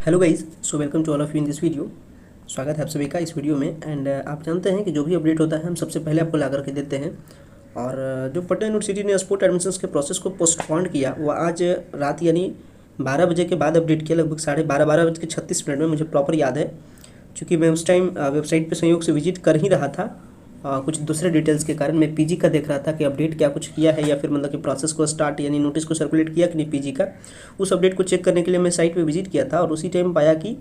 Hello guys, so welcome to all of you in this video. स्वागत है आप सभी का इस वीडियो में। एंड आप जानते हैं कि जो भी अपडेट होता है हम सबसे पहले आपको ला करके देते हैं। और जो पटना यूनिवर्सिटी ने स्पोर्ट एडमिशन्स के प्रोसेस को पोस्टपोन किया वो आज रात यानी 12 बजे के बाद अपडेट किया, लगभग 12:30 में। मुझे प्रॉपर याद है क्योंकि मैं उस टाइम वेबसाइट पर संयोग से विजिट कर ही रहा था। कुछ दूसरे डिटेल्स के कारण मैं पीजी का देख रहा था कि अपडेट क्या कुछ किया है या फिर मतलब कि प्रोसेस को स्टार्ट यानी नोटिस को सर्कुलेट किया कि नहीं पीजी का। उस अपडेट को चेक करने के लिए मैं साइट पे विजिट किया था और उसी टाइम पाया कि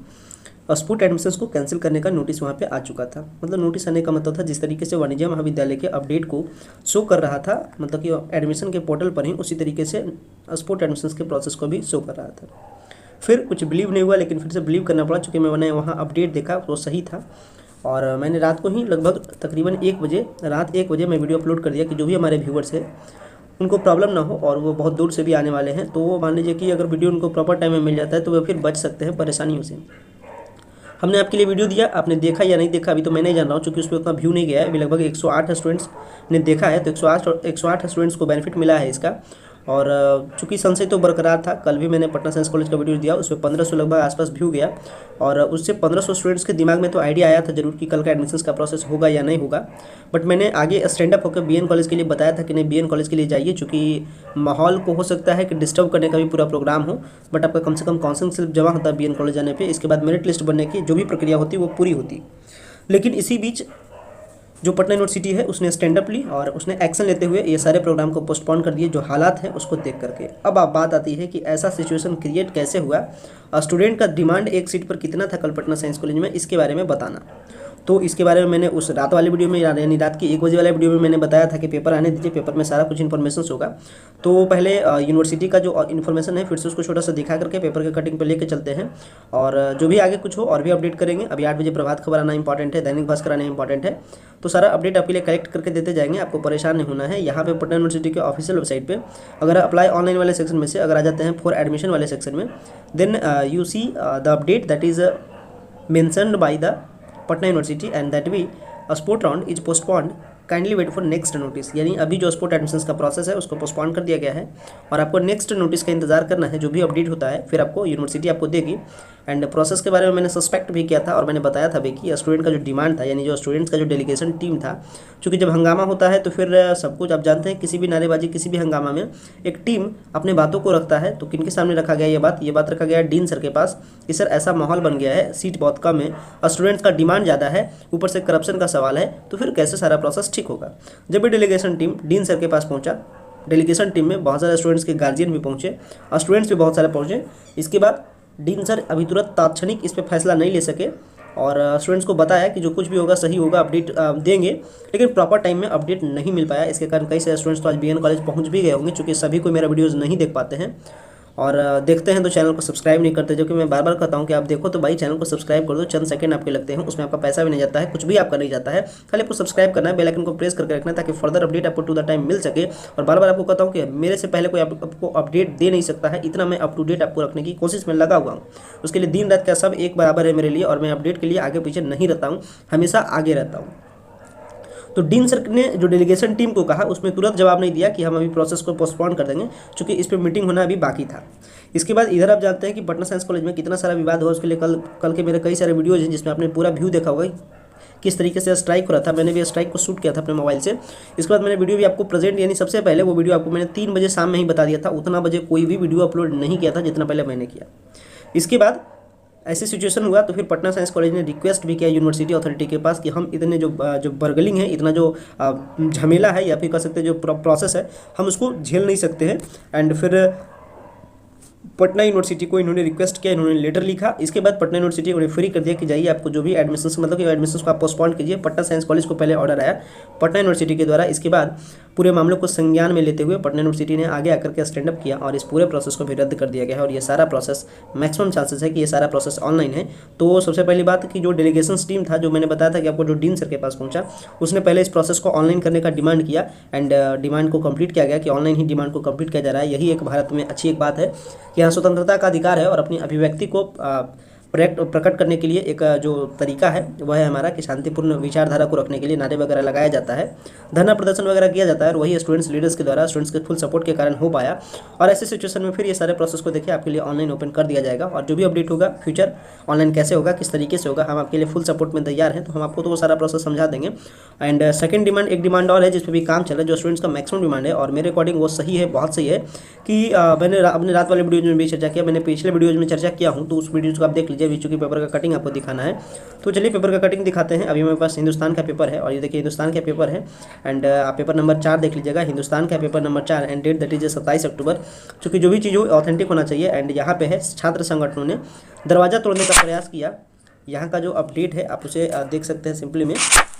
स्पोर्ट एडमिशन्स को कैंसिल करने का नोटिस वहाँ पे आ चुका था। मतलब नोटिस आने का मतलब था जिस तरीके से वाणिज्य महाविद्यालय के अपडेट को शो कर रहा था, मतलब कि एडमिशन के पोर्टल पर ही उसी तरीके से स्पोर्ट एडमिशन्स के प्रोसेस को भी शो कर रहा था। फिर कुछ बिलीव नहीं हुआ, लेकिन फिर से बिलीव करना पड़ा चूँकि मैंने वहाँ अपडेट देखा तो सही था। और मैंने रात को ही लगभग तकरीबन 1 बजे मैं वीडियो अपलोड कर दिया कि जो भी हमारे व्यूवर्स हैं उनको प्रॉब्लम ना हो और वो बहुत दूर से भी आने वाले हैं, तो वो मान लीजिए कि अगर वीडियो उनको प्रॉपर टाइम में मिल जाता है तो वो फिर बच सकते हैं परेशानियों से। हमने आपके लिए वीडियो दिया, आपने देखा या नहीं देखा अभी तो मैं नहीं जान रहा हूँ क्योंकि उस पर उतना व्यू नहीं गया है। अभी लगभग 108 स्टूडेंट्स ने देखा है, तो 108 स्टूडेंट्स को बेनिफिट मिला है इसका। और चूँकि संशय तो बरकरार था, कल भी मैंने पटना साइंस कॉलेज का वीडियो दिया, उसमें 1500 लगभग आसपास व्यू गया। और उससे 1500 स्टूडेंट्स के दिमाग में तो आइडिया आया था जरूर कि कल का एडमिशन्स का प्रोसेस होगा या नहीं होगा। बट मैंने आगे स्टैंड अप होकर बीएन कॉलेज के लिए बताया था कि नहीं, बीएन कॉलेज के लिए जाइए, चूँकि माहौल को हो सकता है कि डिस्टर्ब करने का भी पूरा प्रोग्राम हो, बट आपका कम से कम काउंसलिंग स्लिप जमा होता है बीएन कॉलेज जाने पर। इसके बाद मेरिट लिस्ट बनने की जो भी प्रक्रिया होती वो पूरी होती। लेकिन इसी बीच जो पटना यूनिवर्सिटी है उसने स्टैंड अप ली और उसने एक्शन लेते हुए ये सारे प्रोग्राम को पोस्टपोन कर दिए, जो हालात हैं उसको देख करके। अब आप बात आती है कि ऐसा सिचुएशन क्रिएट कैसे हुआ, स्टूडेंट का डिमांड एक सीट पर कितना था कल पटना साइंस कॉलेज में, इसके बारे में बताना। तो इसके बारे में मैंने उस रात वाले वीडियो में यानी रात की 1 बजे वाले वीडियो में मैंने बताया था कि पेपर आने दीजिए, पेपर में सारा कुछ इन्फॉर्मेशन होगा। तो पहले यूनिवर्सिटी का जो इन्फॉर्मेशन है फिर से उसको छोटा सा दिखा करके पेपर के कटिंग पर लेके चलते हैं और जो भी आगे कुछ हो और भी अपडेट करेंगे। अभी 8 बजे प्रभात खबर आना इंपॉर्टेंट है, दैनिक भास्कर आना इंपॉर्टेंट है, तो सारा अपडेट आपके लिए कलेक्ट करके देते जाएंगे, आपको परेशान नहीं होना है। यहाँ पे पटना यूनिवर्सिटी के ऑफिशियल वेबसाइट पे अगर अप्लाई ऑनलाइन वाले सेक्शन में से अगर आ जाते हैं फॉर एडमिशन वाले सेक्शन में, then you see the update that is mentioned by the Patna university and that we sport round is postponed, kindly wait for next notice. यानी अभी जो स्पोर्ट एडमिशन्स का प्रोसेस है उसको पोस्टपोन कर दिया गया है और आपको नेक्स्ट नोटिस का इंतजार करना है। जो भी अपडेट होता है फिर आपको यूनिवर्सिटी आपको देगी। एंड प्रोसेस के बारे में मैंने सस्पेक्ट भी किया था और मैंने बताया था भी कि स्टूडेंट का जो डिमांड था यानी जो स्टूडेंट्स का जो डेलीगेशन टीम था, क्योंकि जब हंगामा होता है तो फिर सब कुछ आप जानते हैं, किसी भी नारेबाजी किसी भी हंगामा में एक टीम अपने बातों को रखता है। तो किनके सामने रखा गया ये बात रखा गया डीन सर के पास कि सर ऐसा माहौल बन गया है, सीट बहुत कम है, स्टूडेंट्स का डिमांड ज़्यादा है, ऊपर से करप्शन का सवाल है, तो फिर कैसे सारा प्रोसेस ठीक होगा। जब भी डेलीगेशन टीम डीन सर के पास पहुंचा, डेलीगेशन टीम में बहुत सारे स्टूडेंट्स के गार्जियन भी पहुंचे और स्टूडेंट्स भी बहुत सारे पहुंचे। इसके बाद डीन सर अभी तुरंत तात्क्षणिक इस पर फैसला नहीं ले सके और स्टूडेंट्स को बताया कि जो कुछ भी होगा सही होगा, अपडेट देंगे, लेकिन प्रॉपर टाइम में अपडेट नहीं मिल पाया। इसके कारण कई सारे स्टूडेंट्स तो आज बीएन कॉलेज पहुंच भी गए होंगे, चूँकि सभी को मेरा वीडियोज़ नहीं देख पाते हैं और देखते हैं तो चैनल को सब्सक्राइब नहीं करते, जो कि मैं बार बार कहता हूं कि आप देखो तो भाई चैनल को सब्सक्राइब कर दो, चंद सेकंड आपके लगते हैं, उसमें आपका पैसा भी नहीं जाता है, कुछ भी आपका नहीं जाता है, खाली आपको सब्सक्राइब करना है, बेल आइकन को प्रेस करके रखना है ताकि फर्दर अपडेट आपको टू द टाइम मिल सके। और बार बार आपको कहता हूँ कि मेरे से पहले कोई आपको अपडेट दे नहीं सकता है, इतना मैं अप टू डेट आपको रखने की कोशिश में लगा हुआ हूँ। उसके लिए दिन रात का सब एक बराबर है मेरे लिए और मैं अपडेट के लिए आगे पीछे नहीं रहता हूँ, हमेशा आगे रहता हूँ। तो डीन सर ने जो डेलीगेशन टीम को कहा उसमें तुरंत जवाब नहीं दिया कि हम अभी प्रोसेस को पोस्टपोन कर देंगे, क्योंकि इस पर मीटिंग होना अभी बाकी था। इसके बाद इधर आप जानते हैं कि पटना साइंस कॉलेज में कितना सारा विवाद हुआ, उसके लिए कल के मेरे कई सारे वीडियोज हैं जिसमें आपने पूरा व्यू देखा होगा किस तरीके से स्ट्राइक हो रहा था। मैंने भी स्ट्राइक को शूट किया था अपने मोबाइल से। इसके बाद मैंने वीडियो भी आपको प्रेजेंट यानी सबसे पहले वो वीडियो आपको मैंने 3 बजे शाम में ही बता दिया था, उतना बजे कोई भी वीडियो अपलोड नहीं किया था जितना पहले मैंने किया। इसके बाद ऐसी सिचुएशन हुआ तो फिर पटना साइंस कॉलेज ने रिक्वेस्ट भी किया यूनिवर्सिटी अथॉरिटी के पास कि हम इतने जो बर्गलिंग है, इतना जो झमेला है या फिर कह सकते हैं जो प्रोसेस है, हम उसको झेल नहीं सकते हैं। एंड फिर पटना यूनिवर्सिटी को इन्होंने रिक्वेस्ट किया, इन्होंने लेटर लिखा। इसके बाद पटना यूनिवर्सिटी को फ्री कर दिया कि जाइए आपको जो भी एडमिशन्स मतलब कि एडमिशन्स को आप पोस्टपोन कीजिए। पटना साइंस कॉलेज को पहले ऑर्डर आया पटना यूनिवर्सिटी के द्वारा। इसके बाद पूरे मामले को संज्ञान में लेते हुए पटना यूनिवर्सिटी ने आगे आकर के स्टैंड अप किया और इस पूरे प्रोसेस को भी रद्द कर दिया गया है। और ये सारा प्रोसेस मैक्सिमम चांसेस है कि ये सारा प्रोसेस ऑनलाइन है। तो सबसे पहली बात कि जो डेलीगेशन टीम था, जो मैंने बताया था कि आपको जो डीन सर के पास पहुंचा, उसने पहले इस प्रोसेस को ऑनलाइन करने का डिमांड किया एंड डिमांड को कंप्लीट किया गया कि ऑनलाइन ही डिमांड को कंप्लीट किया जा रहा है। यही एक भारत में अच्छी एक बात है कि यहाँ स्वतंत्रता का अधिकार है और अपनी अभिव्यक्ति को प्रकट करने के लिए एक जो तरीका है वह है हमारा कि शांतिपूर्ण विचारधारा को रखने के लिए नारे वगैरह लगाया जाता है, धरना प्रदर्शन वगैरह किया जाता है, और वही स्टूडेंट्स लीडर्स के द्वारा स्टूडेंट्स के फुल सपोर्ट के कारण हो पाया। और ऐसे सिचुएशन में फिर ये सारे प्रोसेस को देखिए आपके लिए ऑनलाइन ओपन कर दिया जाएगा, और जो भी अपडेट होगा फ्यूचर ऑनलाइन कैसे होगा, किस तरीके से होगा, हम आपके लिए फुल सपोर्ट में तैयार हैं। तो हम आपको तो वो सारा प्रोसेस समझा देंगे। एंड सेकंड डिमांड, एक डिमांड और है जिस पर भी काम चल रहा है, जो स्टूडेंट्स का मैक्सिमम डिमांड है, और मेरे अकॉर्डिंग वो सही है, बहुत सही है, कि मैंने अपने रात वाले वीडियोज में भी चर्चा किया, मैंने पिछले वीडियोज में चर्चा किया हूँ, तो उस वीडियोज को आप देख लीजिए, चूँकि पेपर का कटिंग आपको दिखाना है। तो चलिए पेपर का कटिंग दिखाते हैं। अभी मेरे पास हिंदुस्तान का पेपर है, और ये देखिए हिंदुस्तान का पेपर है, एंड आप पेपर नंबर 4 देख लीजिएगा, हिंदुस्तान का paper number 4, and date that is 27 October. चूँकि जो भी चीज़ हो ऑथेंटिक होना चाहिए। एंड यहाँ पे है छात्र संगठनों ने दरवाज़ा तोड़ने का प्रयास किया, यहाँ का जो अपडेट है आप उसे देख सकते हैं सिंपली में।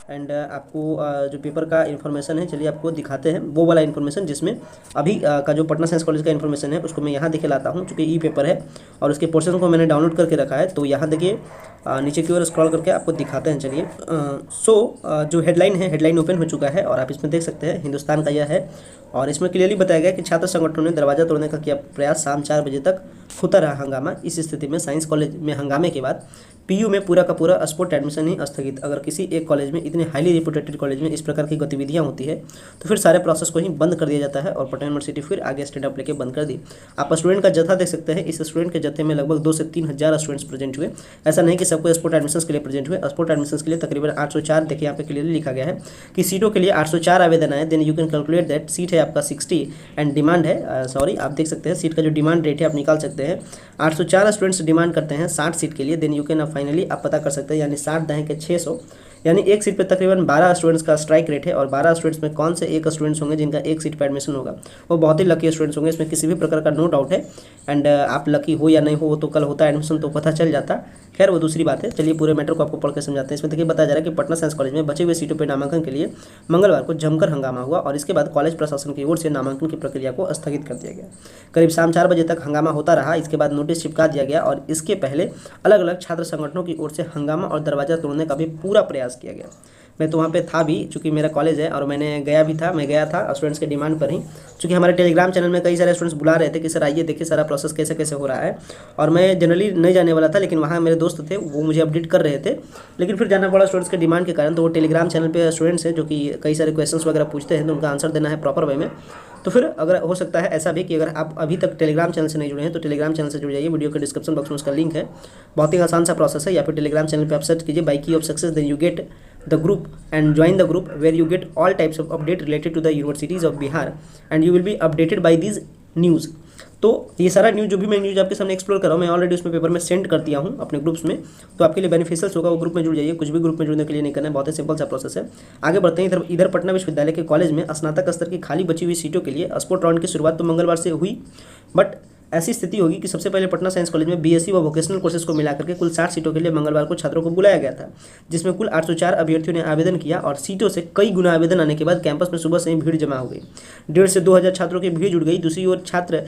एंड आपको जो पेपर का इन्फॉर्मेशन है, चलिए आपको दिखाते हैं वो वाला इन्फॉर्मेशन जिसमें अभी का जो पटना साइंस कॉलेज का इन्फॉर्मेशन है उसको मैं यहाँ दिखे लाता हूँ, चूँकि ई पेपर है और उसके पोर्शन को मैंने डाउनलोड करके रखा है। तो यहाँ देखिए नीचे की ओर स्क्रॉल करके आपको दिखाते हैं। चलिए जो हेडलाइन है, हेडलाइन ओपन हो चुका है, और आप इसमें देख सकते हैं हिंदुस्तान का यह है, और इसमें क्लियरली बताया गया कि छात्र संगठनों ने दरवाजा तोड़ने का किया प्रयास, शाम 4 बजे तक होता रहा हंगामा। इस स्थिति में साइंस कॉलेज में हंगामे के बाद पीयू में पूरा का पूरा स्पोर्ट एडमिशन ही स्थगित। अगर किसी एक कॉलेज में, इतने हाईली रिप्यूटेड कॉलेज में इस प्रकार की गतिविधियां होती है तो फिर सारे प्रोसेस को ही बंद कर दिया जाता है, और पटना यूनिवर्सिटी फिर आगे स्टैंड अप लेके बंद कर दी। आप स्टूडेंट का जत्था देख सकते हैं, इस स्टूडेंट के जत्थे में लगभग 2 से 3 हज़ार स्टूडेंट्स प्रेजेंट हुए। ऐसा नहीं कि सबको स्पोर्ट एडमिशन के लिए प्रेजेंट हुए, स्पोर्ट एडमिशन के लिए तकरीबन 804, देखिए यहाँ पे क्लियरली लिखा गया है कि सीटों के लिए 804 आवेदन आए। Then you can calculate that seat है आपका 60 एंड डिमांड है आप देख सकते हैं सीट का जो डिमांड रेट है आप निकाल सकते हैं। 804 स्टूडेंट्स डिमांड करते हैं 60 सीट के लिए। देन यू कैन फाइनली आप पता कर सकते हैं, यानी 60 दाएं के 600, यानी एक सीट पे तकरीबन 12 स्टूडेंट्स का स्ट्राइक रेट है। और 12 स्टूडेंट्स में कौन से एक स्टूडेंट्स होंगे जिनका एक सीट पे एडमिशन होगा, वो बहुत ही लकी स्टूडेंट्स होंगे, इसमें किसी भी प्रकार का नो डाउट है। एंड आप लकी हो या नहीं हो वो तो कल होता है एडमिशन तो पता चल जाता, खैर वो दूसरी बात है। चलिए पूरे मैटर को आपको पढ़ के समझाते हैं। इसमें देखिए बताया जा रहा है कि पटना साइंस कॉलेज में बचे हुए सीटों पर नामांकन के लिए मंगलवार को जमकर हंगामा हुआ, और इसके बाद कॉलेज प्रशासन की ओर से नामांकन की प्रक्रिया को स्थगित कर दिया गया। करीब शाम 4 बजे तक हंगामा होता रहा। इसके बाद नोटिस चिपका दिया गया, और इसके पहले अलग अलग छात्र संगठनों की ओर से हंगामा और दरवाजा तोड़ने का भी पूरा प्रयास किया गया। मैं तो वहाँ पे था भी, चूँकि मेरा कॉलेज है, और मैं गया था स्टूडेंट्स के डिमांड पर ही, चूँकि हमारे टेलीग्राम चैनल में कई सारे स्टूडेंट्स बुला रहे थे कि सर आइए देखिए सारा प्रोसेस कैसे कैसे हो रहा है। और मैं जनरली नहीं जाने वाला था, लेकिन वहाँ मेरे दोस्त थे वो मुझे अपडेट कर रहे थे, लेकिन फिर जाना पड़ा स्टूडेंट्स के डिमांड के कारण। तो वो टेलीग्राम चैनल पर स्टूडेंट्स हैं जो कि कई सारे क्वेश्चंस वगैरह पूछते हैं, तो उनका आंसर देना है प्रॉपर वे में। तो फिर अगर हो सकता है ऐसा भी कि अगर आप अभी तक टेलीग्राम चैनल से नहीं जुड़े हैं तो टेलीग्राम चैनल से जुड़ जाइए, वीडियो के डिस्क्रिप्शन बॉक्स में उसका लिंक है। बहुत ही आसान सा प्रोसेस है, या फिर टेलीग्राम चैनल पे आप सर्च कीजिए by key of success, then you get the group and join the group where you get all types of update related to the universities of Bihar and you will be updated by this news. तो ये सारा news जो भी मैं news आपके सामने explore कर रहा हूँ, मैं ऑलरेडी उसमें पेपर में सेंड कर दिया हूँ अपने ग्रुप्स में, तो आपके लिए बेनिफिशियल होगा। वो ग्रुप में जुड़ जाइए, कुछ भी ग्रुप में जुड़ने के लिए नहीं करना है, बहुत ही सिंपल सा प्रोसेस है। आगे बढ़ते हैं। इधर पटना विश्वविद्यालय के कॉलेज में स्नातक स्तर की खाली बची हुई सीटों के लिए स्पोर्ट राउंड की शुरुआत तो मंगलवार से हुई, बट ऐसी स्थिति होगी कि सबसे पहले पटना साइंस कॉलेज में बीएससी व वोकेशनल कोर्सेज को मिलाकर के कुल 60 सीटों के लिए मंगलवार को छात्रों को बुलाया गया था, जिसमें कुल 804 अभ्यर्थियों ने आवेदन किया, और सीटों से कई गुना आवेदन आने के बाद कैंपस में सुबह से ही भीड़ जमा हो गई। 1,500 से 2,000 छात्रों की भीड़ जुड़ गई। दूसरी ओर छात्र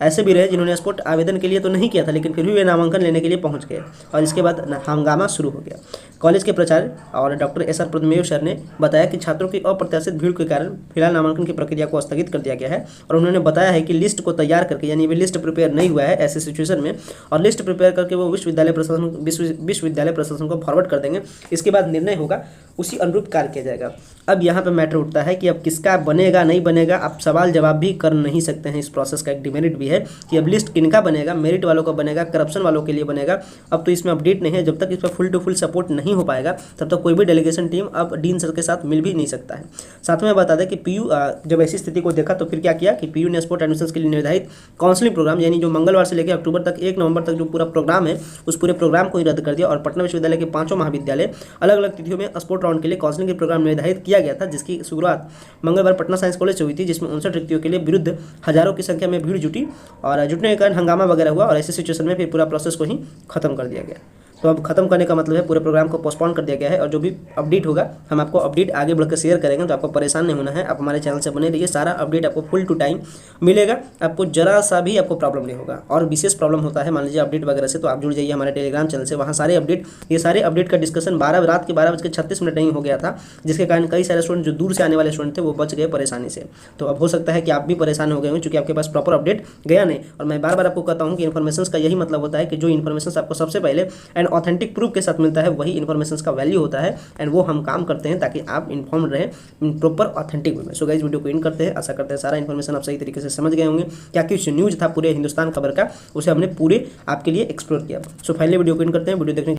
ऐसे भी रहे जिन्होंने स्पोर्ट आवेदन के लिए तो नहीं किया था, लेकिन फिर भी वे नामांकन लेने के लिए पहुंच गए, और इसके बाद हंगामा शुरू हो गया। कॉलेज के प्राचार्य और doctor S R Padmadev sir ने बताया कि छात्रों की अप्रत्याशित भीड़ के कारण फिलहाल नामांकन की प्रक्रिया को स्थगित कर दिया गया है, और उन्होंने बताया है कि लिस्ट को तैयार करके, यानी वे लिस्ट प्रिपेयर नहीं हुआ है ऐसे सिचुएशन में, और लिस्ट प्रिपेयर करके वो विश्वविद्यालय प्रशासन को फॉरवर्ड कर देंगे। इसके बाद निर्णय होगा, उसी अनुरूप कार्य किया जाएगा। अब यहाँ पे मैटर उठता है कि अब किसका बनेगा नहीं बनेगा, आप सवाल जवाब भी कर नहीं सकते हैं। इस प्रोसेस का एक डिमेरिट भी है कि अब लिस्ट किनका बनेगा, मेरिट वालों का बनेगा, करप्शन वालों के लिए बनेगा, अब तो इसमें अपडेट नहीं है। जब तक इस पर फुल टू फुल सपोर्ट नहीं हो पाएगा तब तक कोई भी डेलीगेशन टीम अब डीन सर के साथ मिल भी नहीं सकता है। साथ में बता दें कि पीयू जब ऐसी स्थिति को देखा तो फिर क्या किया कि पीयू ने स्पोर्ट एडमिशन के लिए निर्धारित काउंसलिंग प्रोग्राम, यानी जो मंगलवार से लेकर अक्टूबर तक 1 नवंबर तक जो पूरा प्रोग्राम है, उस पूरे प्रोग्राम को ही रद्द कर दिया, और पटना विश्वविद्यालय के 5 महाविद्यालय अलग अलग तिथियों में स्पोर्ट राउंड के लिए काउंसलिंग के प्रोग्राम निर्धारित किया गया था, जिसकी शुरुआत मंगलवार पटना साइंस कॉलेज से हुई थी, जिसमें 59 रिक्तियों के लिए विरुद्ध हजारों की संख्या में भीड़ जुटी, और जुटने के कारण हंगामा वगैरह हुआ, और ऐसे सिचुएशन में फिर पूरा प्रोसेस को ही खत्म कर दिया गया। तो अब खत्म करने का मतलब है पूरे प्रोग्राम को पोस्टपोन कर दिया गया है, और जो भी अपडेट होगा हम आपको अपडेट आगे बढ़कर शेयर करेंगे, तो आपको परेशान नहीं होना है। आप हमारे चैनल से बने रहिए, सारा अपडेट आपको फुल टू टाइम मिलेगा, आपको जरा सा भी आपको प्रॉब्लम नहीं होगा। और विशेष प्रॉब्लम होता है मान लीजिए अपडेट वगैरह से, तो आप जुड़ जाइए हमारे टेलीग्राम चैनल से, वहाँ सारे अपडेट, ये सारे अपडेट का डिस्कशन रात के 12:36 नहीं हो गया था, जिसके कारण कई सारे स्टूडेंट जो दूर से आने वाले स्टूडेंट थे वो बच गए परेशानी से। तो अब हो सकता है कि आप भी परेशान हो गए हों, क्योंकि आपके पास प्रॉपर अपडेट गया नहीं। और मैं बार बार आपको कहता हूँ कि इन्फॉर्मेशन का यही मतलब होता है कि जो इन्फॉर्मेशन आपको सबसे पहले एंड ऑथेंटिक प्रूफ के साथ मिलता है वही इन्फॉर्मेशन का वैल्यू होता है, एंड वो हम काम करते हैं ताकि आप इन्फॉर्म रहें प्रॉपर ऑथेंटिक वे में। सो गाइस वीडियो को इन करते हैं, आशा करते हैं सारा इन्फॉर्मेशन आप सही तरीके से समझ गए होंगे। क्या कुछ न्यूज़ था पूरे हिंदुस्तान खबर का, उसे हमने पूरे आपके लिए एक्सप्लोर किया। सो फाइनली वीडियो को इन करते हैं। वीडियो देखने